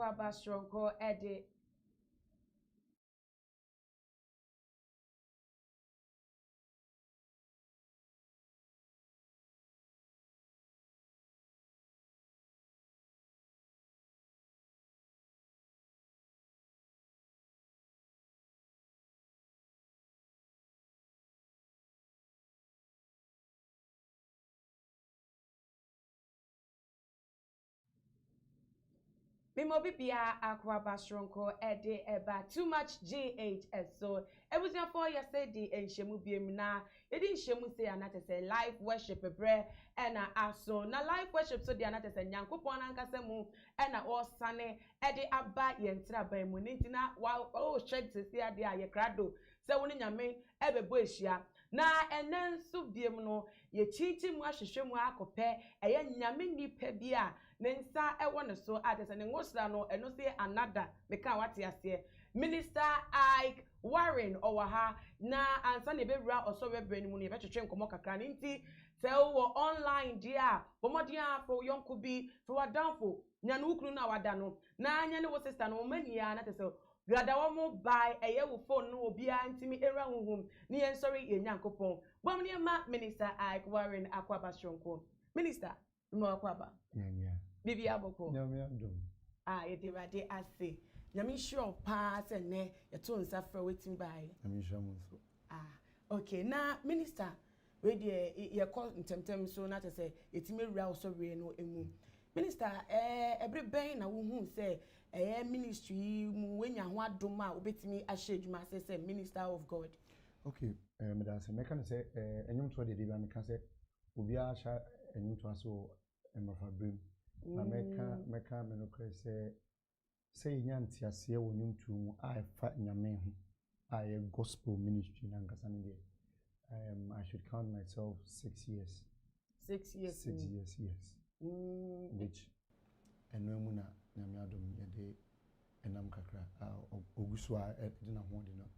Aquaba Stronko Eddie. Mimo bibia Aquaba Stronko Eddie eba too much GHS. So everything for you said the enshemu biemna. It didn't shemu say anata say live worship bre and aso. Na live worship so the anata say nyankopon ankasemu and all sunny Eddie abba yentra ba mu ntina wa oh check to see ade aye krado. Se woni nyame ebe bo ehia. Na enen so biem no ye chichi mu ahwehwe mu akopɛ eye nyame nipa bia nensa ewo ne so atese ne ngosra no eno se another meka wate ase Minister Ike Warren owaha na ansa ne bewura osowe brani mu ne betwetwe nkomo kakra ne nti se wo online dia bomodia for yonko bi for wadanfo nya no ukru na wada no na anya ne wo sister no mania na tese grada wo mo buy eye wo phone no obia ntimi era huhum ne yen sorry ye nyankopon bom ne ma Minister Ike Warren Aquaba Stronko Minister mo Aquaba Bibi aboko. Nyame adom. Yedewade ase. Nyame sure pa se ne yeto nsafra wetin bai. Nyame sure mo so. Okay. Na minister we de ye call ntem so na te say yetime wura osori no emu. Minister every ben na wo hu say ministry mu wenya ho adom a obetimi ahye adwuma say minister of God. Okay. Me da say me kan say enyum to de ba me kan say obi a sha enyum to aso emrafa brim. Na meka me no kre say nyanti ase wo nyumtu mu a fa nyame ho a gospel ministry na nkasa ne de I should count myself 6 years. 6 years. 6 years, yes. Which eno mu na nyame adom ye de enam kakra oguso a de na ho de no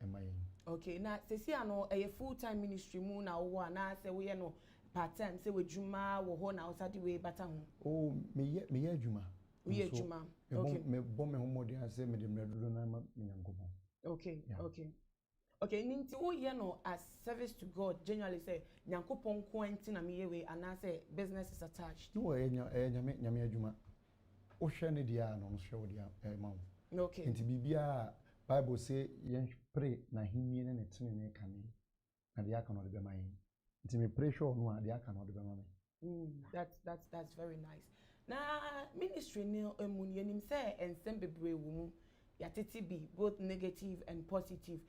emayen. Okay, na sesi ano full time ministry mu na wo na say we no part-time say we juma wo ho na osade we bata ho. Oh, me ye juma. We juma. Okay. Me bom me ho modi ase me de mredodo na ma nyankopon. Okay, yeah. Okay, ninti wo ye no as service to God generally say nyankopon kwenti na me ye we and say business is attached. No nyame adwuma. Wo hwe ne dia no no hwe wo dia ma wo. Okay. Nti bibia Bible say yen pray na himie ne tene ne kane. Na dia kan no de be ma yin. Nti me pray sure no ade aka no de be ma me. That's very nice. Na ministry ne emun yenim say ensem bebre wo mu ya tete bi both negative and positive.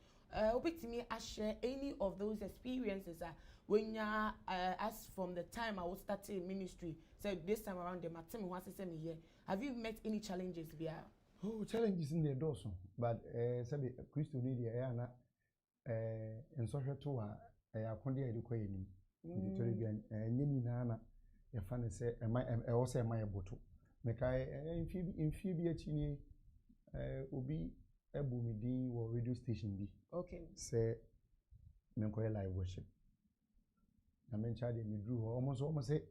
Obetimi I share any of those experiences when ya as from the time I was starting ministry. So this time around the matem who say me here. Have you met any challenges bia? Oh, challenges in the doorso. But sabi Christo need ya na en social to akonde edikoye ni. Nitori bian nyini na na ya fa ne se o se ma eboto. Mekai mfi bi achi ni obi ebu mi din wo radio station bi. Okay. Say menkoye live worship. Na men cha de mi dru ho almost say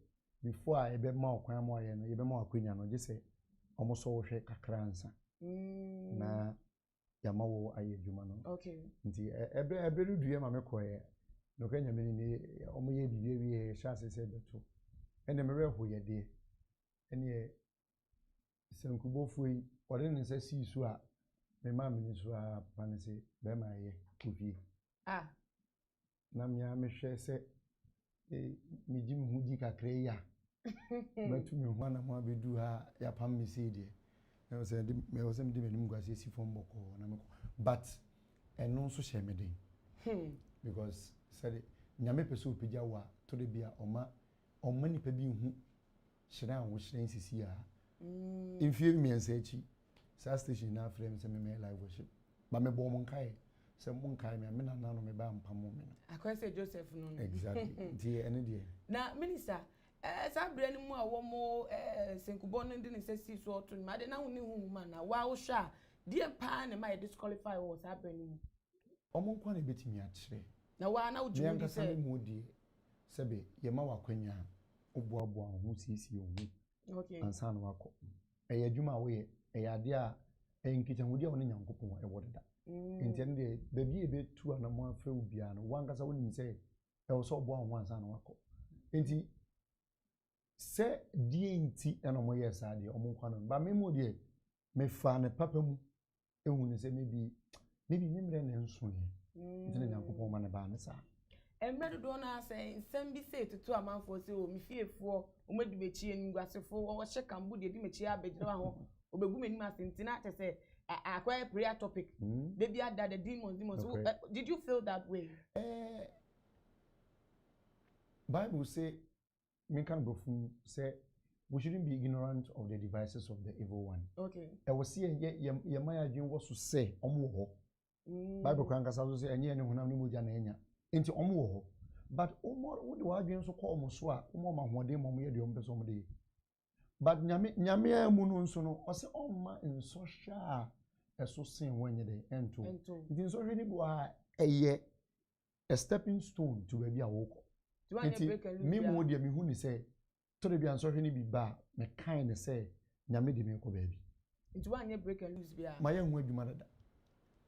before I be ma okwan mo ye no ye be ma akwanya no je say almost so hwe kakra ansa. Na ya ma wo aye djuma no. Okay. Nti ebe duye ma mekoye no kanya me ni omo ye bibi wi chance say beto. Ene me reho ye de. Ene senkubofu yi ode ne say si su a me ma me so a pane say be ma ye kofi. Na me hwe say mi jim hu di kakra ya. Metu me ho na mo abedu ha ya pam me say de. Me was me di me nim gwase si fom boko na me. But eno so she me den. Because said nyame pese opija wa to de bia oma nipa bi hu hira wo hira sisi a infie mi ensa echi sa station na frame se me live worship ba me bo mo nkai se mo nkai me na no me ba mpa mo me akwese Joseph no exactly die ene die na minister sa bre ni mu a wo mo senkubo no ndi ne sesi so oto ma de na hu ni hu ma na wa wo hwa die pa ne ma disqualify wo sa bre ni mu omo nkwa na betimi a kire na wa na uju di se mudi sebe ye ma wakwanya oboaboa ho sisi ohu okay ansa na wako adwuma wo ye idea and kitchen would only young couple a water. Intended baby a bit two and a more few piano. One cause I wouldn't say I was so born once and wako. Inti say DNT and on my yes idea or more but me more dear me fan a papa and when say maybe member and soon. Intended young couple man a banner. And Medona say, send be say to 2 a month for so me fear for made the mechi and grassy for or check and would the mechi be or be women must in to say a quiet prayer topic. Baby had that the demons. Did you feel that way? Bible say me can go from say we shouldn't be ignorant of the devices of the evil one. Okay. I was seeing ye my dream was to say Bible can say and ye no hunam no moja na enya. Into omo but omo wo de wadwen so ko omo so a omo ma hode mom ye de omo peso omo de but nyame amu no nso no o se omma nso hwa eso sen wanye de ento nti nso hwe ni bo a eye a stepping stone to where a woko me mo de me hu ni say to de bia nso hwe ni bi ba me kan ne say nyame de me ko baabi nti wanye break and lose bia ma ye hu adwuma dada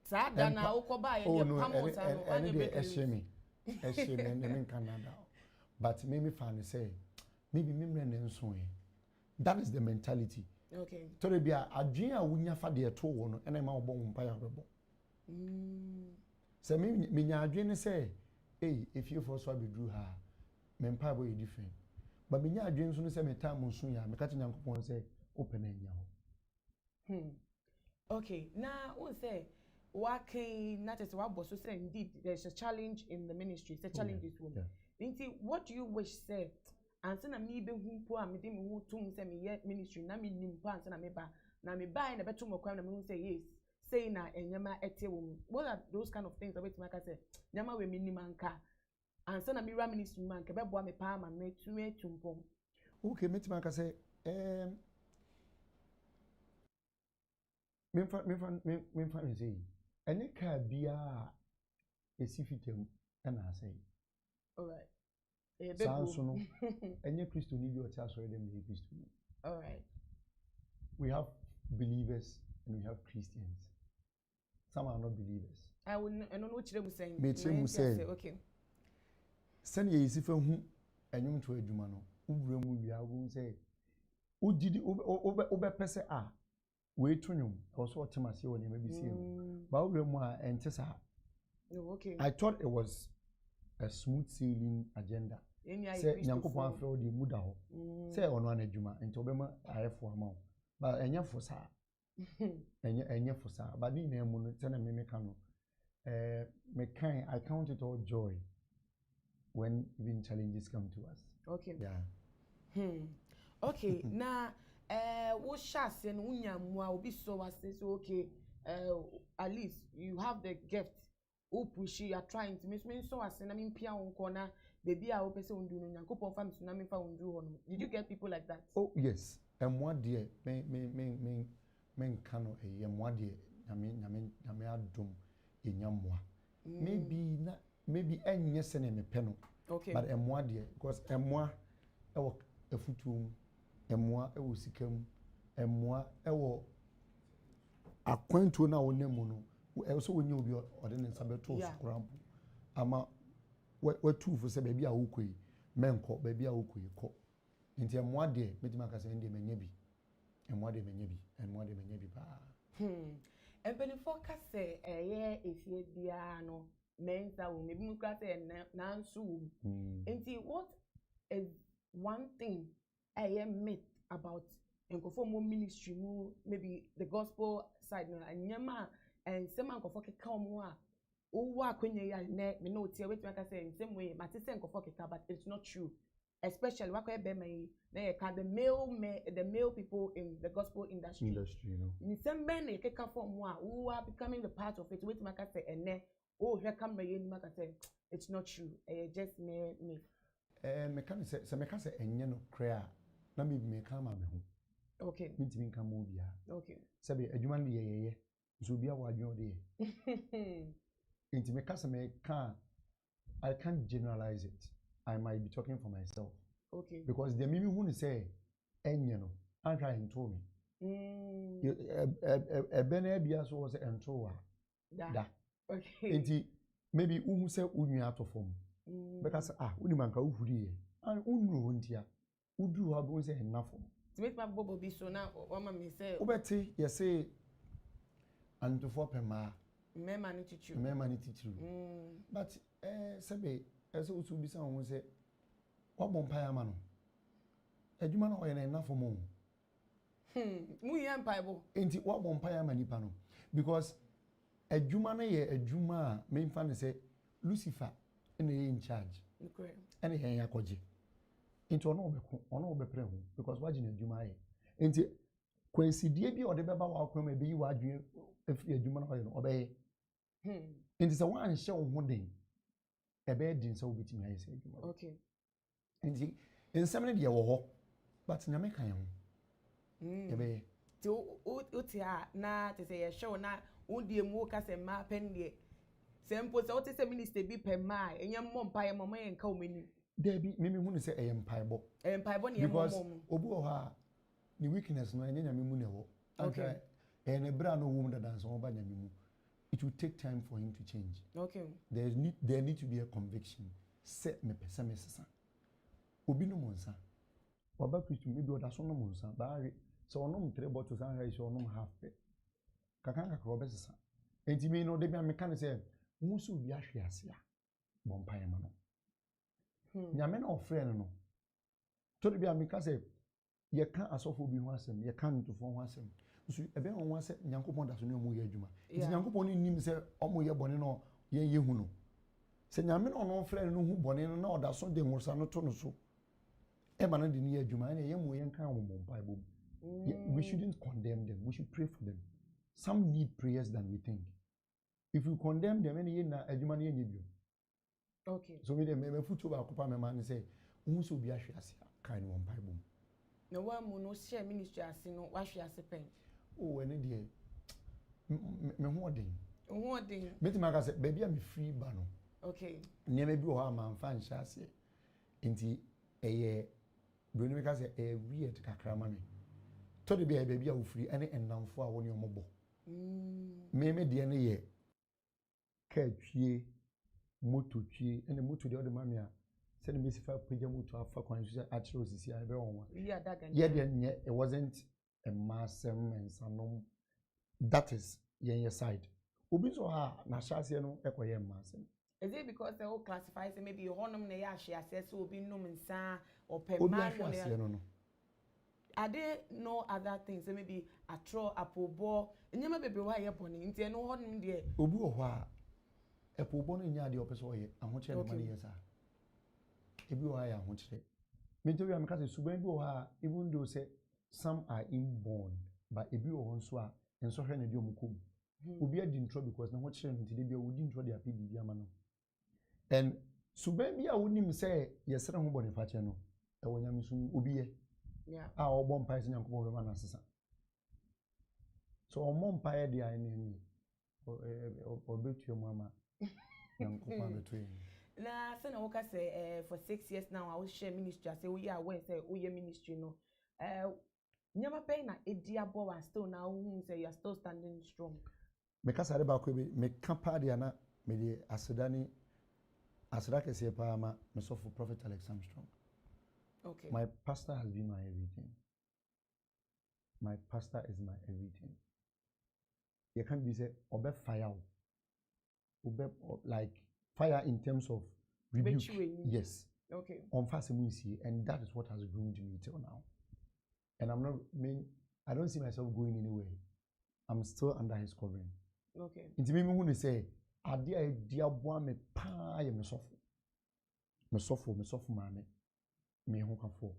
Sada na ukoba ye pamota no ane be eshemi in Canada but me fan say maybe me na nso that is the mentality okay to be adwen a wunya fa de to wo no ene ma obo mpa ya bebo say me nya adwen ne say hey if you for so be drew ha me mpa boy different but me nya adwen so no say me time nso ya me ka nyankopon say open anya ho okay now we say working not as what boss say indeed there's a challenge in the ministry it's a challenge this woman what do you wish say and say na me be hu po am de me hu tum say me ministry na me nim po and say na me ba na beto mo kwa na me hu say yes say na enyama ete wo what are those kind of things that make I say nyama we me nim anka and say na me ministry man ke be bo me pa ma me tumpom okay me timaka say me say any ka bia esifitem na say all right so no any Christo ni bi o tia so dem ni Christo all right we have believers and we have Christians some are not believers I don't know what you saying me say okay send ye isifa hu enyum to adwuma no ubura mu wi awu say ugidi obe pese we tunum also otimase woni ma bi sie ba ubura mu a ente sa okay I thought it was a smooth sailing agenda say nyankopon afro di muda ho say ono anadwuma enti obema ayefo ama but enya fo sa enya fo sa but ni na mu no tena me ka no me kind I count it all joy when even challenges come to us okay yeah okay na wo shase no unyamwa obi so was say okay at least you have the gift who push you are trying to make me so as na me pia won corner baby a wo pese undu no nyankopon fa me na me fa undu ho no did you get people like that oh yes and one day me kano e one day nyame adom enyamwa maybe enye se ne me pe no okay but emwa day because emwa e wo afutum emwa e wo sikam emwa e wo akwantu na wo nemu no so wonye obi ode ne nsabe to skrampo ama watu fo se baabi a wokoi menko baabi a wokoi ko nti emwa de metima ka se ndie menya bi emwa de menya bi ba empeni focus se eye efie bia no mensa wo mebi mu kra se na nso wo nti what is one thing eye myth about enkofo mo ministry mu maybe the gospel side no anyama and some enkofo keka omo a wo akwenya ya ne me no tie wetin aka say in same way mate say enkofo keka but it's not true especially wakwa be mai na ye ka the male people in the gospel industry you know in some men na keka form a who are becoming the part of it wetin aka say ene oh here camera ye ni aka say it's not true just me me kan say me kan say enye no crea na me kan ma me ho okay mitimi kan mo bia okay sabe adwuma no ye so bia wa adwuma de me kan say me kan I can't generalize it. I might be talking for myself. Okay. Because the mimi who say enye no, I'm trying to me. Bene bia so was entroa. Da. Okay. Enti maybe say unyu ato form. Because unimanka uhuri and unru ntia. Udu ha bo say enough. To make my bobo be so now mama me say Obeti you say and to for pema. Me mani teach you. But sebe eso utu bi say won say wabon paya ma no. Adwuma no oyena enough mo. Mu yan paibo. Enti wabon paya ma nipa no because adwuma no ye adwuma a me mfa ne say Lucifer ene in charge. Okay. Ene hen yakoje. Enti ono obepre ho because waji na adwuma ye. Enti kwansidie bi ode beba wa akoma be yi wa adwen afiri adwuma no no obeye. Enti se wan hye wo ho den ebe din se obetimi aye se adwuma. Okay. Enti ensem ne de wo ho but nyame kan ho. Ebe ti o ti a na te say ye show na undie mu ka se ma pen de sempo se o te se minister bi pe ma enye mmom pa ye mama ye nka o menu Debi mimi hu ne se empaibo ne ye because mmom obu o ha ni weakness no enye nyame mu ne wo. Okay. And bra no wom da dance on ba nyame mu. It will take time for him to change. Okay. There need to be a conviction. Set me pesa me sesa. Obi no monsa. Oba Christian maybe oda so no monsa. Ba so onom 3 bottles and rice onom half pe. Kakanga ka oba sesa. Enti me no de bia me kan say musu bi ahwe ase a. Bompae ma no. Nyame na ofre no. To de bia me ka say ye kan asofo bi ho asem, ye kan ntofo ho asem. So ebe ho ase nyankopon da so no mu ye adwuma. Enti nyankopon ni nim say omo ye bone no ye hu no. Se nyame no no ofre no hu bone no na oda so de ngosa no to no so. E ma na de ni adwuma na ye mu ye kan wo bompae bom. We shouldn't condemn them. We should pray for them. Some need prayers than we think. If you condemn them, any na adwuma na ye nyebio. Okay. So me futu ba kopa me man say, "Who so be ahwe ase kan wo bompae bom." No one mu no share ministry ase no wa hwe ase pen. Oh, ene de me ho odin. Ho odin. Me ti maka say baby am free ba no. Okay. Nyame bi o ha ma mfa nhya ase. Enti eye broni me ka say weird kakra ma me. To de be baby a wo free ene ennamfo a wo ne omobo. Me de ne ye ka twie moto twie ene moto de o de ma me a se ne mesifa pagya moto afa kwan so a kire osisi a be won wa. Yeah, that guy. Yeah, then it wasn't a massem and sanom. That is your side. Obi so ha na shase no ekoye massem. Is it because they all classify say maybe honum na ya hwe ase so obi num nsa or per Obi man ahwe no. Are there no other things say maybe atro apobo nyama bebe wa ye boni nti no honum de Obi o ho a apobo no nya de opeso oye ahoche no mani yesa. Ebi o ha ya ahoche. Mentori am ka say suban bi o ha even though say some are inborn but ebi o ho nso a enso hwe na de omukom. Obi adi ntro because na ho kire no ntide bia odi ntro de api bibia ma no. And suban bia wonim say yesere ho boni fa che no e wonyam sum obi ye. Yeah. Obom pie se nyankopon be ma na sesa. So omom pie de ai ni obetu mu ama nyankopon betu yi. Na say na woka say for 6 years now I will share ministry say we are when say we ministry no. Nyama pay na ediabo wa still now who say you are still standing strong. Me ka sare ba ko be me ka pa de na me de asedani asra kese pa ama me so for Prophet Alex Armstrong. Okay. My pastor has been my everything. My pastor is my everything. You can't be say obe fire. Obe like fire in terms of rebuke. Yes. Okay. On fast and that is what has groomed me till now. And I don't see myself going anywhere. I'm still under his covering. Okay. Inti me hu ne say ade a diabo me pa ye me sofo. Me sofo maame. Me hu kafo.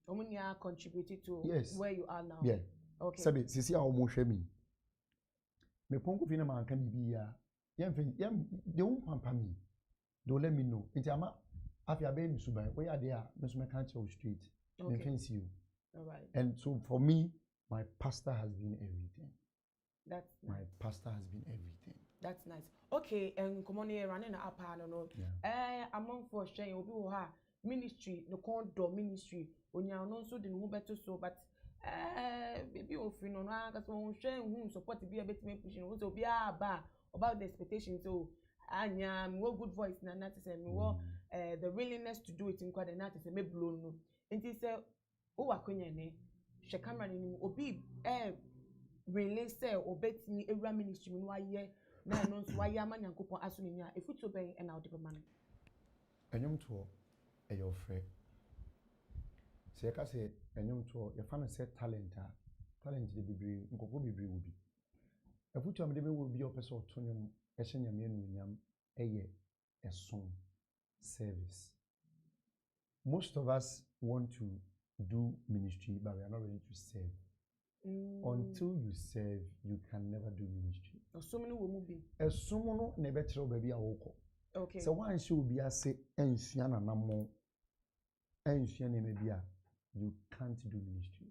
Omunia contributed to where you are now. Yeah. Okay. Sabi sisi a omo hwe mi. Me ponko fi na man kan bibia. Yem de won pampa mi. Don't let me know. Inti ama afia be mi suban. We are there me so me kan che street. Me fancy you. All right. And so for me, my pastor has been everything. That's nice. My pastor has been everything. That's nice. Okay, and come on here running up no. Among for sharing obi wo ha ministry no con do ministry onya no so de no better so but Baby of no because when share whom support to be a bit me pushing also be about the expectations. So anya me good voice na na say me the willingness to do it in kwade na say me blow no. Nti say o wakonya ne hwe camera ni obi really say obetini ewura ministry no aye na no so aye amanyankopon aso ni nya efuto ben e na ode man. Enyum to e your frɛ. Se ka se enyum to ye fa no say talent de bibiri nkoko bibiri wo bi. Efuto am de be wo bi o pese otonyum e hye nyame anu nyam eye esom service. Most of us want to do ministry but we are not ready to serve. Until you serve, you can never do ministry. So many will move. Someone never tell baby a woko. Okay. So one should be a say ensiana namo ensiana maybe you can't do ministry.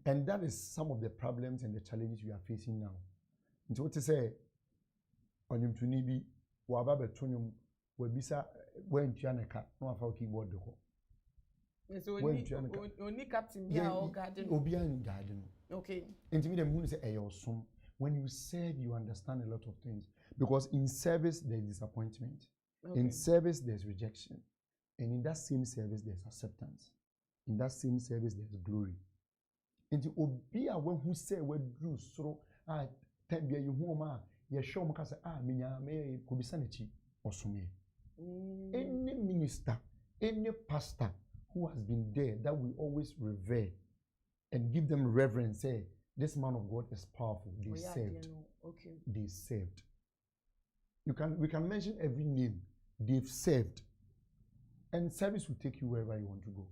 And that is some of the problems and the challenges we are facing now. And so what to say on him to nibi wababa tonyum webisa when tianeka no afa keyboard deko. So only captain be our garden. Obian garden. Okay. And to me, the moon say, when you serve, you understand a lot of things. Because in service, there's disappointment. Okay. In service, there's rejection. And in that same service, there's acceptance. In that same service, there's glory. And to obia when who say, we drew so, ten be you home, you show me, minya, me, kubisanichi, or some. Any minister, any pastor, who has been there that we always revere and give them reverence, say, this man of God is powerful. They saved. Okay. They saved. We can mention every name. They've saved. And service will take you wherever you want to go.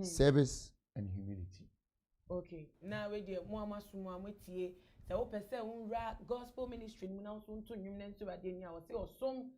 Service and humility. Okay. Now we do Muhammad Suma Metie. So person unra gospel ministry now so to nyum nso ba de nya wo say osom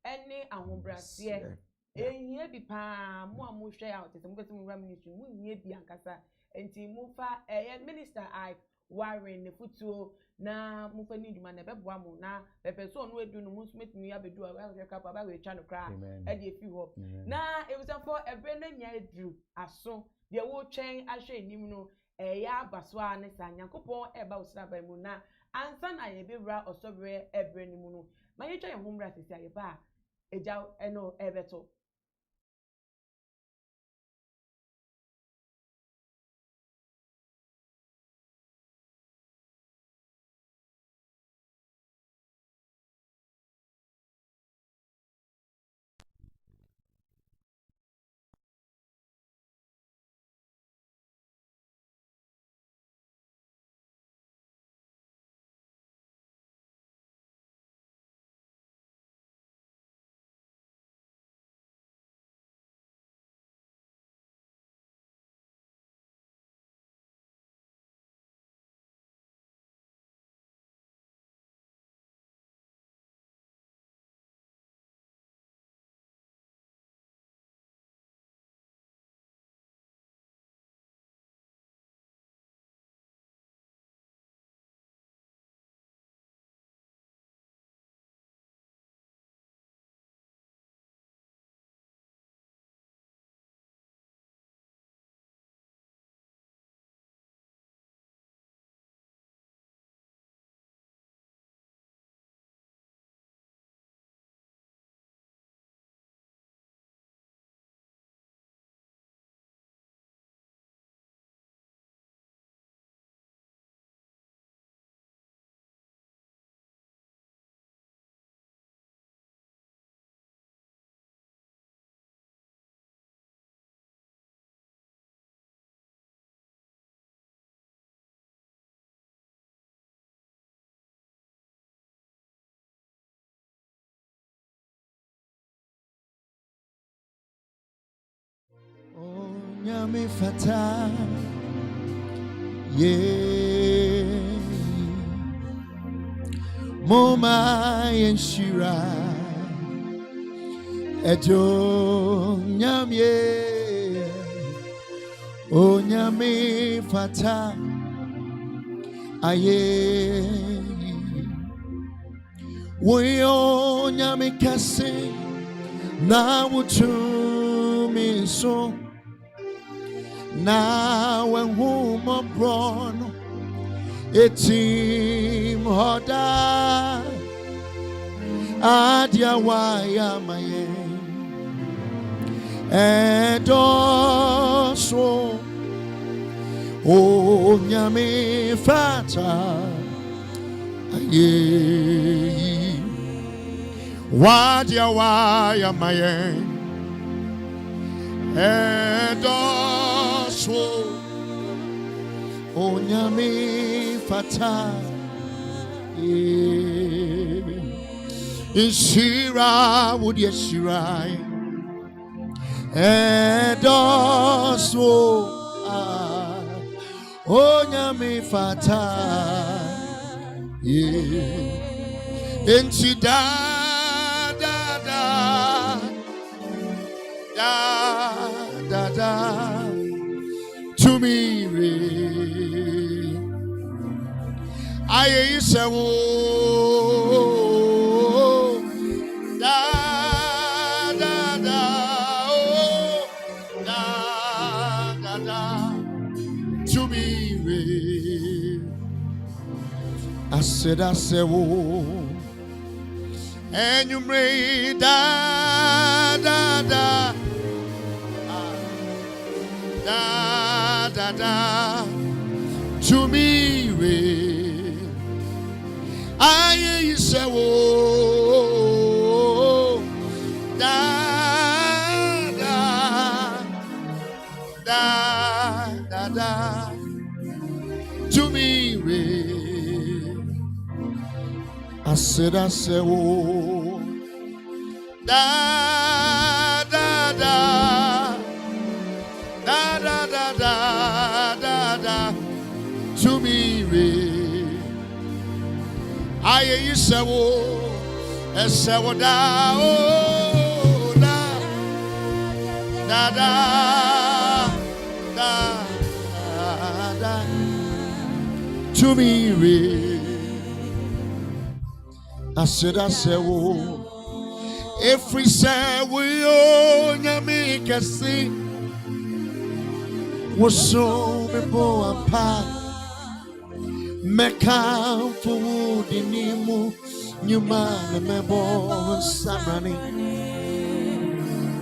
ene ahobrase. Ehia bi pa mo amohwe out se mo kwese mo ra ministry mo nhia bi ankasa enti mo fa minister I Warren ne futuo na mo fa ni dwuma na beboa mo na pepe so no edu no mo so metumi abedu a kapa ba we twa no kra e de fi ho na e was for ebre na nya edru aso de wo twen ahwe enim no ya abaso a ne sa nyankopon e ba usra ba mu na ansa na ye bewura osobere ebre ni mu no ma ye twa ye homra sisi aye ba eja eno ebeto. Nyame fata ye moma yenshira ejo nyame o nyame fata aye wo nyame kase na wutumi so na when whom a brono a team hoda adia waya maye and also oh nyame fata aye wadia waya maye and also oh nyame fata Ishira would yeshira and also oh nyame fata inchi da to me I say oh da oh da to me I say oh and you made da to me I say oh da to me I said oh da to me I say oh da oh da to me I said oh if we say we oh nyame kesi wo so me bo ampa meka fu dinimu nyuma me bo samrani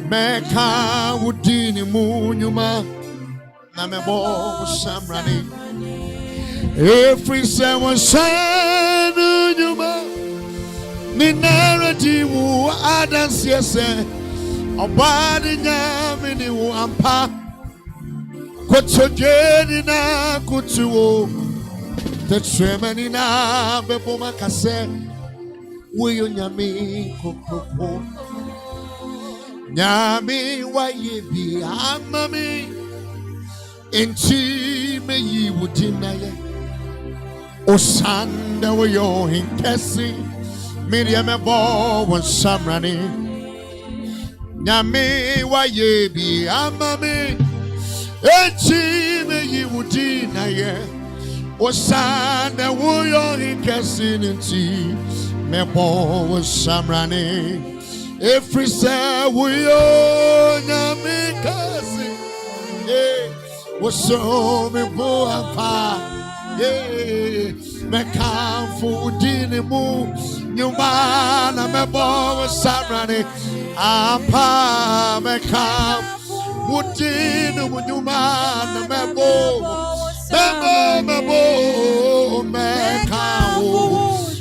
meka wudinimu nyuma na me bo samrani every someone shine nyuma minarati wu adansi ese obadi nyame ni wu ampa kotsojeni na kutuo the tremeni na bebo makase wuyo nyame kokoko nyame waye bi amami enti meyi wudinaye osanda wuyo hinkesi Miriam bo won samrani nyame waye bi amami enti meyi wudinaye osanda wuyo hinkesi nti mebo won samrani every say wuyo nyame kasi woso mebo apa mekamfu dinimu nyuma na mebo samrani apa mekam wudinimu nyuma na mebo mekam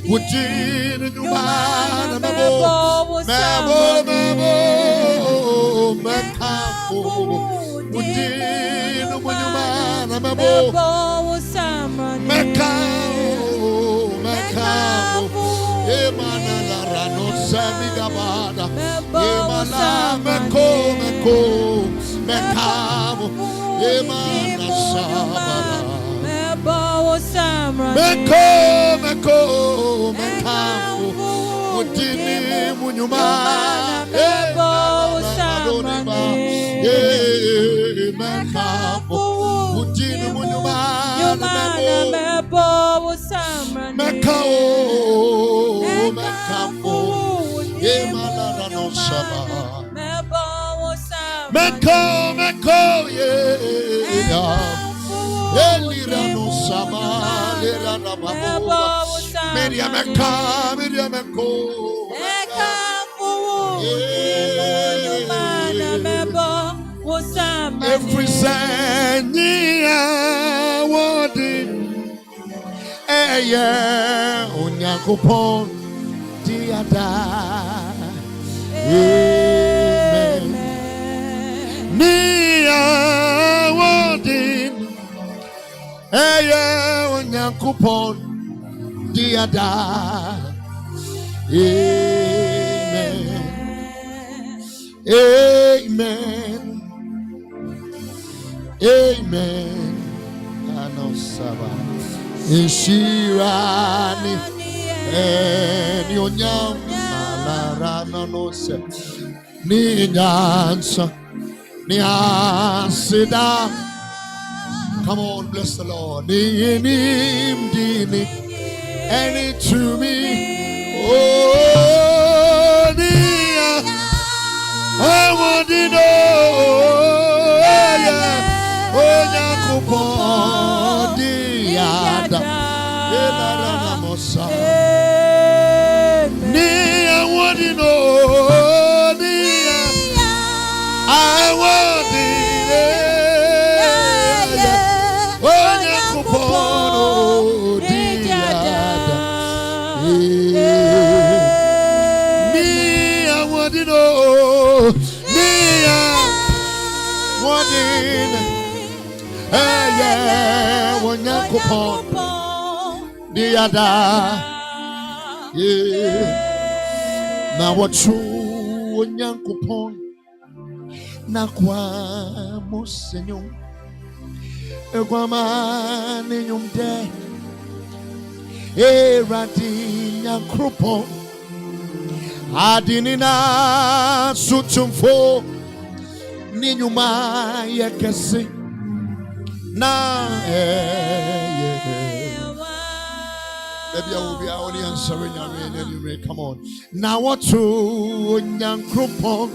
wudinimu nyuma na mebo mekam wudinimu nyuma na mebo mekam Emana la rano samigabada Emana meko mekamo Emana sabara meko mekamo Udini munyuma mekamo Udini munyuma mekao mekamo Emana rano sabara meko Elirano sama, lirana babu. Miriameko. Every sanya wodi, Onyankopon diada. Amen. Nia wodi, Onyankopon diada. Amen. Amen. Amen. Anosaba. Ishirani. Ni onyam malarana no se. Ni nyansa. Ni asida. Come on, bless the Lord. Ni dini. Any to me. Oh, dear. I want to know. Oh, Yakupon, dear. Elarana mosa. Nia, what do you know? Nia, I want it. Oh, Yakupon, dear. Nia, what do you know? Nia, what do you know? Yakupon, dear. Now what true Yakupon, Nakwa Mosenum, Eguaman in your day, Rati Yankrupo, Adinina Sutum for Ninuma Yakasi. Na maybe I will be our audience. Come on. Now what to Nyankrupo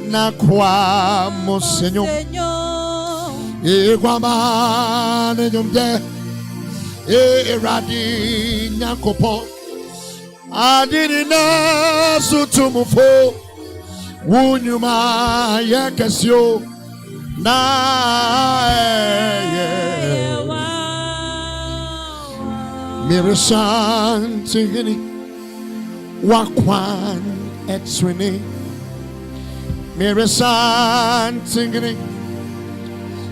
na kwa Mosenyo Eguaman Yumde Radi Nyankopo Adinina Sutumufo Wunyuma Yakasio na Mirasantingini Wakwan Etswini Mirasantingini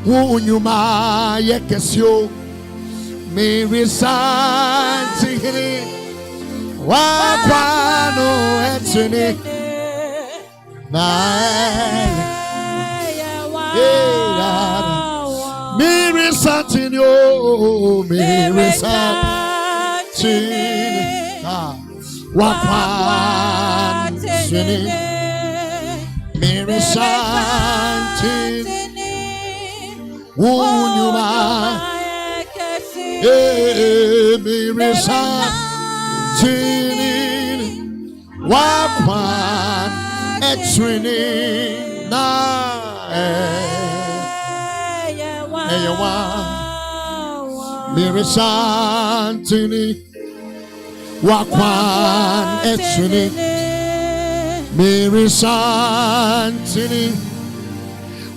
Wunyuma Yakasio Mirasantingini Wakwano Etswini na Mary Santinio, Mary Santin, Wapan, Mary Santin, Wunyuma, Mary Santin, Wapan, Etrini, na. Mary Santini Wakwan Etrini Mary Santini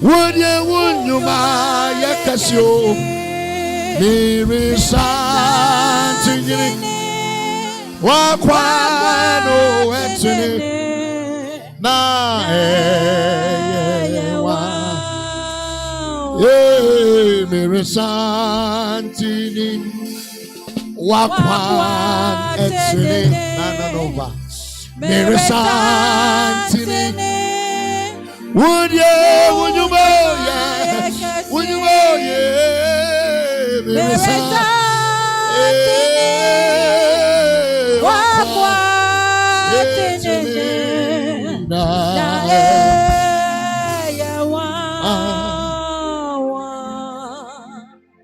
Would you ma yakasio Mary Santini Wakwan Etrini na Mary Santini Wakwan Etrini Nananova Mary Santini Would you Mary Santini Wakwan Etrini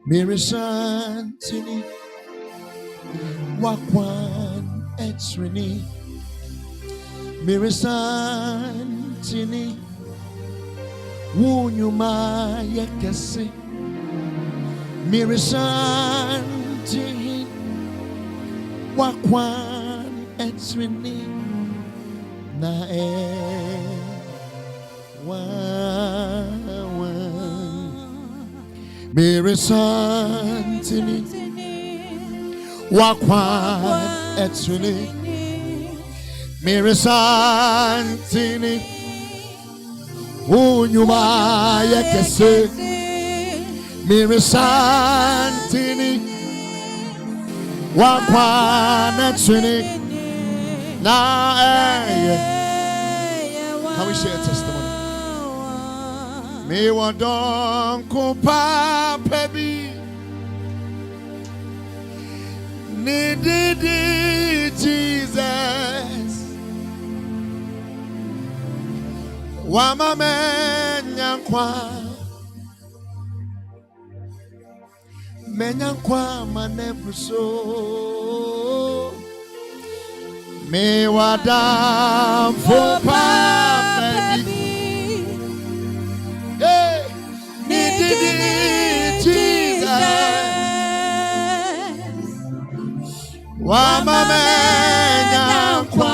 Mary Santini Wakwan Etrini Mary Santini Wunyuma Yakasi Mirisanti wakwan etswini na Mirisanti wakwan etswini Mirisanti unyuma yekese Mirisantini wakwana tsini na Can we share a testimony? Me wadon kupa pebi Nididi Jesus Wamamenya Menyankwa manebruso me wadam for baby hey nididi Jesus wa menyankwa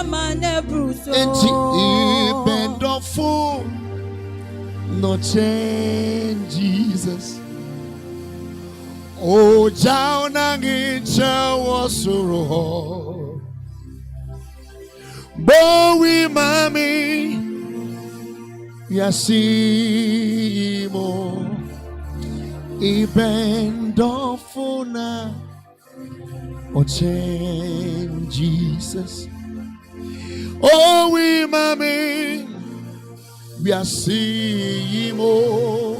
manebruso enti ibendofo no change Jesus. Oh, Jauna Gincha was so Bowie Mami Yasimo Ibendofuna oh change Jesus. Oh, we Mami we are seeing more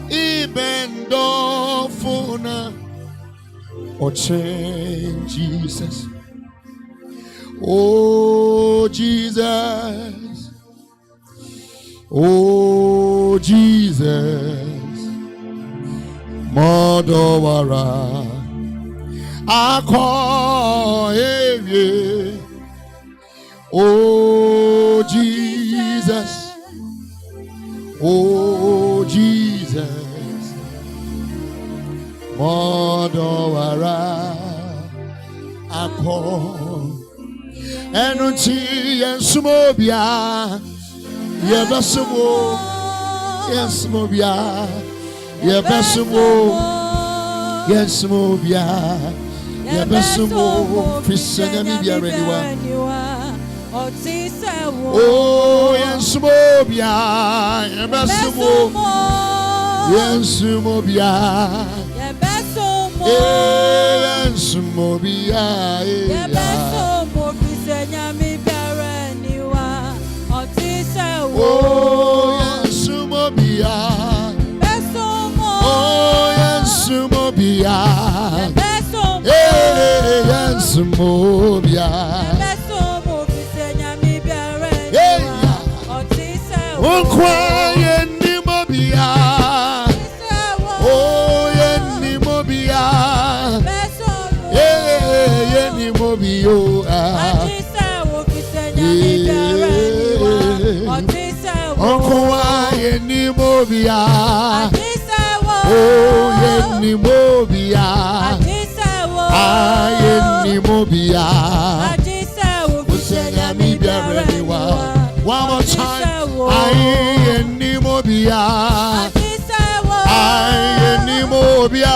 even though or change Jesus. Oh Jesus, oh Jesus, Modowara, I call you. Oh Jesus, oh Jesus, Modowara, I call. Enunti yensumobia, yebesumo, yensumobia, yebesumo, yensumobia, yebesumo, fisanya mibia reniwa. Oh, yensumobia, yebesumo, yensumobia, yensumobia, oh, yensumobia, oh, yensumobia, yensumobia. Quiet Nimobia, oh, Yenimobia, Yenimobio, Uncle Yenimobia, oh, Yenimobia, Yenimobia, one more time. Nimobia, Nimobia, Nimobia,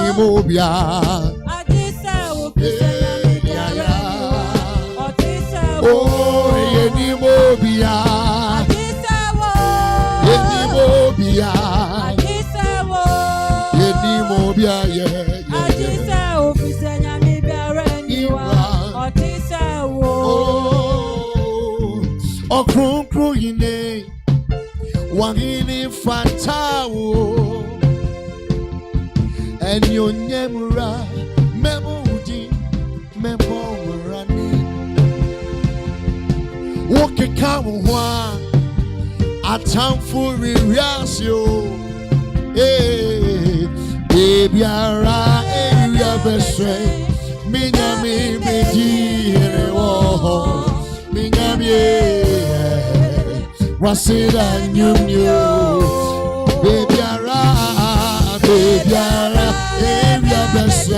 Nimobia, Nimobia, Nimobia, oh, Nimobia, Nimobia, Nimobia, oh, Okrunkru ine wangini fantao and your nemura memudi memorani woke kawa a time for reasio baby ara area best minyami bedi wo minyami wasira nyumyo baby ara area best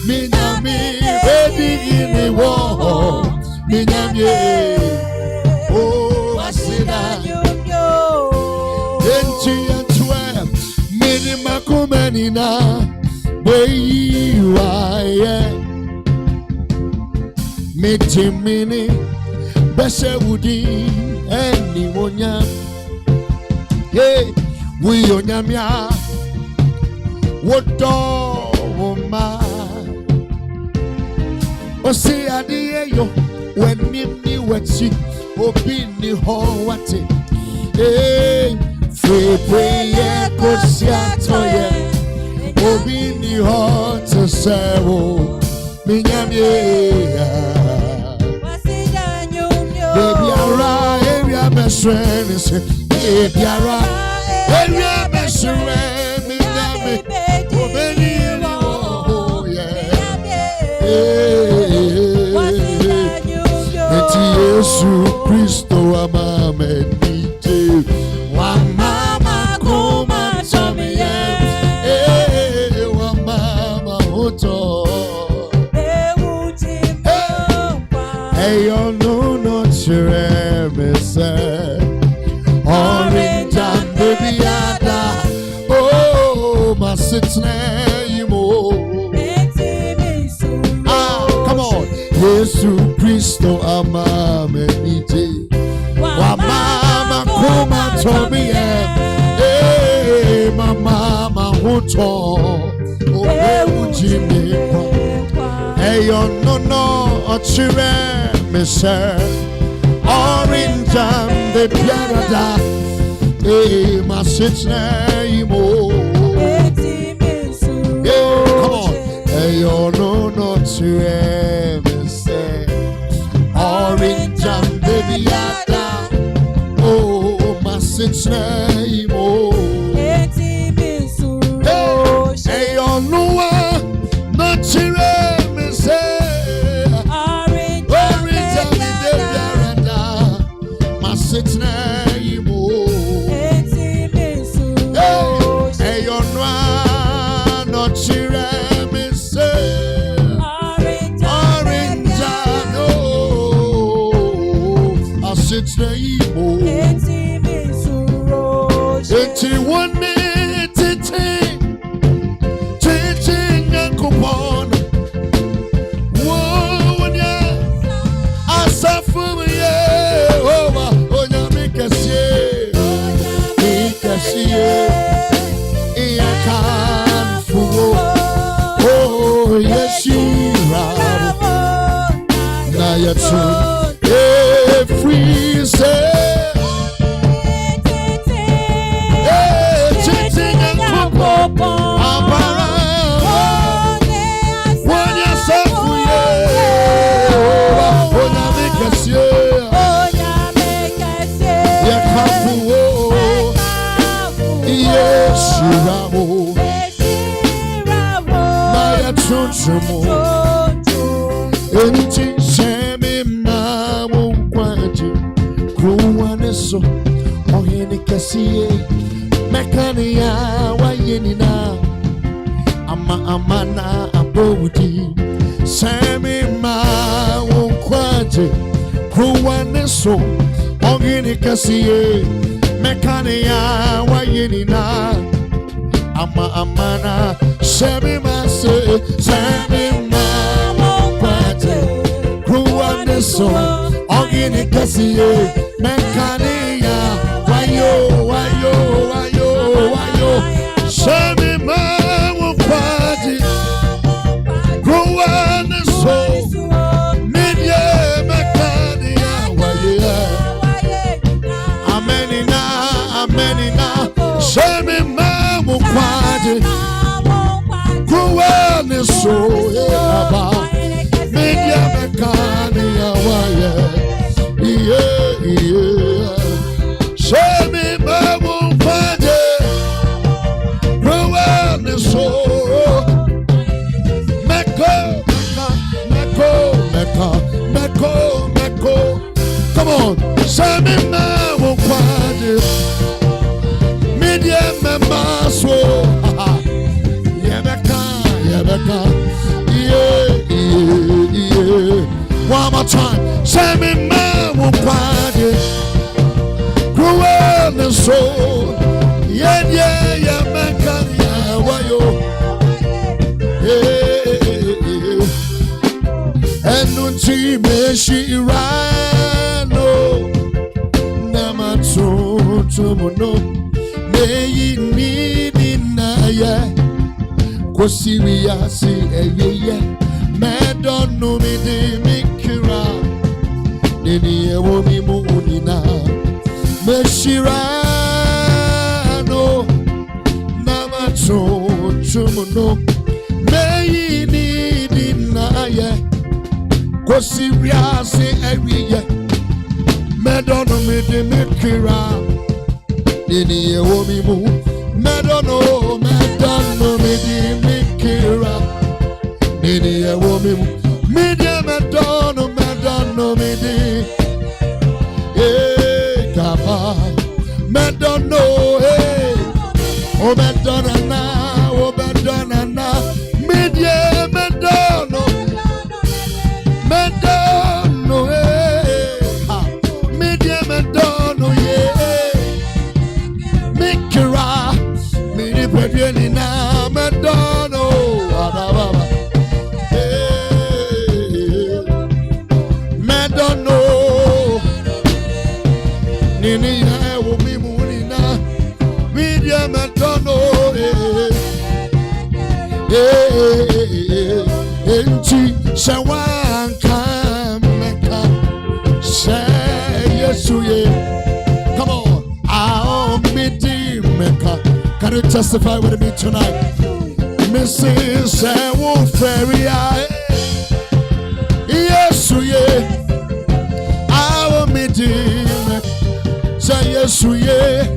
minyami bedi wo minyami oh wasira nyumyo enti antwe minima kumenina beyiwaye metimini besewudi eni wonya hey we onyamia wodo woma osi adiye yo wenimni wechi obi ni ho wate hey free kosiatoye obi ni ho to serve minyamia baby ara area mesrene se baby ara area mesrene minyame obeni oh yeah eti Yesu Kristo amame nite wa mama kuma tomiye wa mama hoto hey you know not sure me say orange and baby ada oh my sitna imo come on Yesu Kristo amame nite wa mama kuma tomiye mama hoto obewujimi eyo no ochire me say orange and the piarada my sitna imo come on eyo no ochire me say orange and the piarada oh my sitna imo eyo no ochire me say sitna imo hey you know no chire me say orange no a sitna imo eti one tete yakupon wo nya asafu ye I can't fool. Oh, yes, you are. Now you're true. Every say, cheating and popo. When you're so free, oh, now make us Shiramo, Maya Chunchumo, Enti Shemi Mamu Quanti, Kruaneso, Ohini Cassie, Mecania, Wayenina, Amana, Abodi, Shemi Mamu Quanti, Kruaneso, Ohini Cassie. Mekania wayenina amana shemi mase shemi mawate kruwaneso ogini kasiye mekania wayo shemi mawate kruwaneso minye mekania waye amenina menina shame mamu kwaje kuwani so aba media mekani awaye shame mamu kwaje kuwani so meko come on shame mamu kwaje media memaso one more time. Send me man won't find it. Grow up the soul. Yeah, man can why you? And no team she rano. Namatsu no. May need in ya. Kosi we are see yeah. Don't know me de mikira nini ewo mi mu unina meshirano namacho chumuno meyi ni dinaye kosi wiase ewiye me don't know me de mikira nini ewo mi mu me don't know me de mikira nini ewo mi mu media medono medi kaba medono o medona na media medono media medono mikira mini pedeni na medono adababa nini ewo mi munina media medono enti shawanka meka say yesu ye come on I'll midi meka. Can you testify with me tonight? Mrs. Ewo Feria yesu ye I'll midi say yesu ye.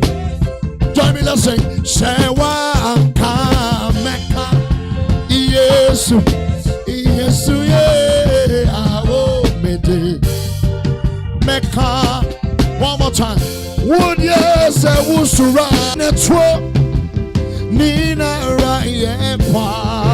Join me, let's sing. Shawanka meka yesu ye awo mede meka. One more time. Would yes I would surround it nina ra ye pa